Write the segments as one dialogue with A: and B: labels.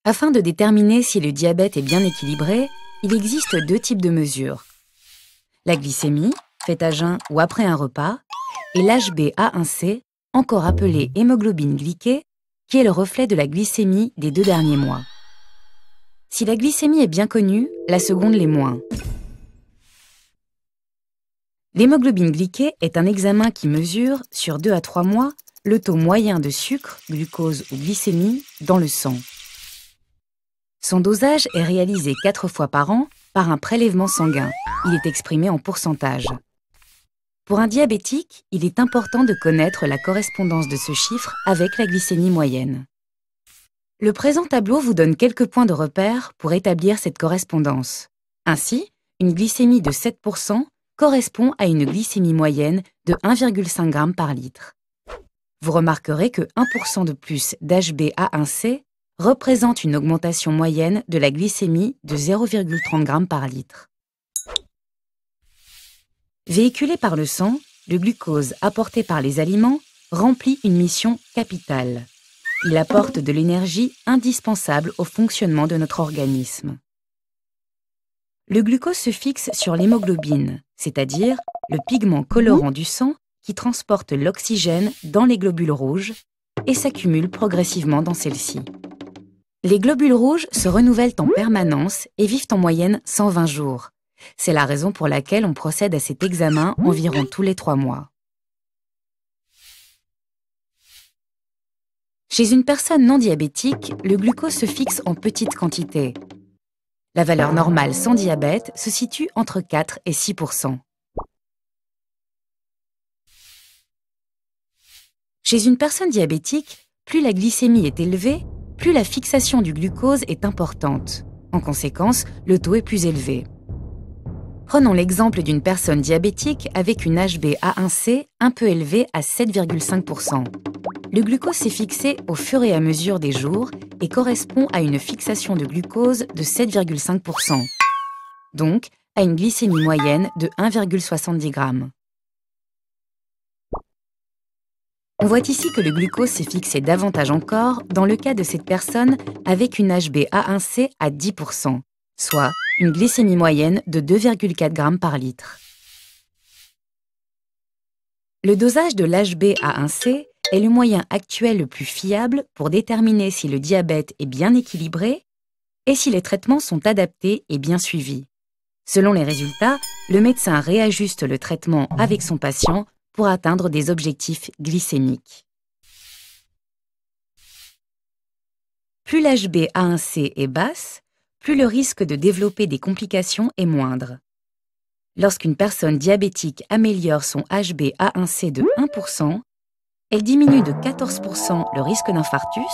A: Afin de déterminer si le diabète est bien équilibré, il existe deux types de mesures. La glycémie, faite à jeun ou après un repas, et l'HbA1c, encore appelée hémoglobine glyquée, qui est le reflet de la glycémie des 2 derniers mois. Si la glycémie est bien connue, la seconde l'est moins. L'hémoglobine glyquée est un examen qui mesure, sur 2 à 3 mois, le taux moyen de sucre, glucose ou glycémie dans le sang. Son dosage est réalisé 4 fois par an par un prélèvement sanguin. Il est exprimé en pourcentage. Pour un diabétique, il est important de connaître la correspondance de ce chiffre avec la glycémie moyenne. Le présent tableau vous donne quelques points de repère pour établir cette correspondance. Ainsi, une glycémie de 7% correspond à une glycémie moyenne de 1,5 g par litre. Vous remarquerez que 1% de plus d'HbA1c représente une augmentation moyenne de la glycémie de 0,30 g par litre. Véhiculé par le sang, le glucose apporté par les aliments remplit une mission capitale. Il apporte de l'énergie indispensable au fonctionnement de notre organisme. Le glucose se fixe sur l'hémoglobine, c'est-à-dire le pigment colorant du sang qui transporte l'oxygène dans les globules rouges et s'accumule progressivement dans celles-ci. Les globules rouges se renouvellent en permanence et vivent en moyenne 120 jours. C'est la raison pour laquelle on procède à cet examen environ tous les 3 mois. Chez une personne non diabétique, le glucose se fixe en petites quantités. La valeur normale sans diabète se situe entre 4 et 6%. Chez une personne diabétique, plus la glycémie est élevée, plus la fixation du glucose est importante. En conséquence, le taux est plus élevé. Prenons l'exemple d'une personne diabétique avec une HbA1c un peu élevée à 7,5%. Le glucose s'est fixé au fur et à mesure des jours et correspond à une fixation de glucose de 7,5%, donc à une glycémie moyenne de 1,70 g. On voit ici que le glucose s'est fixé davantage encore dans le cas de cette personne avec une HbA1c à 10%, soit une glycémie moyenne de 2,4 g par litre. Le dosage de l'HbA1c est le moyen actuel le plus fiable pour déterminer si le diabète est bien équilibré et si les traitements sont adaptés et bien suivis. Selon les résultats, le médecin réajuste le traitement avec son patient pour atteindre des objectifs glycémiques. Plus l'HbA1c est basse, plus le risque de développer des complications est moindre. Lorsqu'une personne diabétique améliore son HbA1c de 1%, elle diminue de 14% le risque d'infarctus,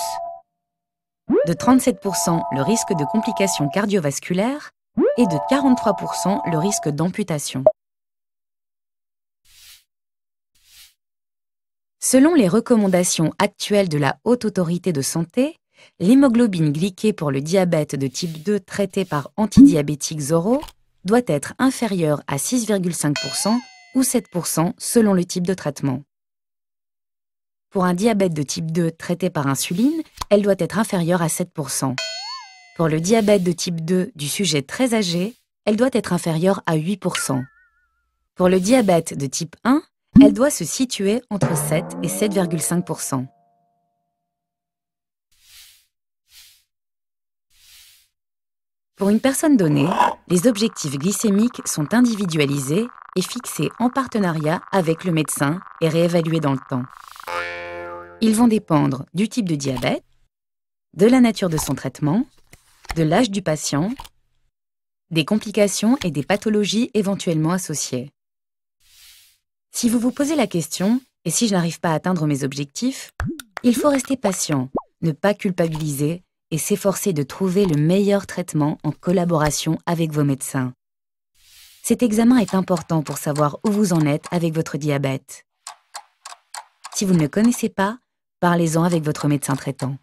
A: de 37% le risque de complications cardiovasculaires et de 43% le risque d'amputation. Selon les recommandations actuelles de la Haute Autorité de Santé, l'hémoglobine glyquée pour le diabète de type 2 traité par antidiabétiques oraux doit être inférieure à 6,5% ou 7% selon le type de traitement. Pour un diabète de type 2 traité par insuline, elle doit être inférieure à 7%. Pour le diabète de type 2 du sujet très âgé, elle doit être inférieure à 8%. Pour le diabète de type 1, elle doit se situer entre 7 et 7,5%. Pour une personne donnée, les objectifs glycémiques sont individualisés et fixés en partenariat avec le médecin et réévalués dans le temps. Ils vont dépendre du type de diabète, de la nature de son traitement, de l'âge du patient, des complications et des pathologies éventuellement associées. Si vous vous posez la question « et si je n'arrive pas à atteindre mes objectifs ?», il faut rester patient, ne pas culpabiliser et s'efforcer de trouver le meilleur traitement en collaboration avec vos médecins. Cet examen est important pour savoir où vous en êtes avec votre diabète. Si vous ne le connaissez pas, parlez-en avec votre médecin traitant.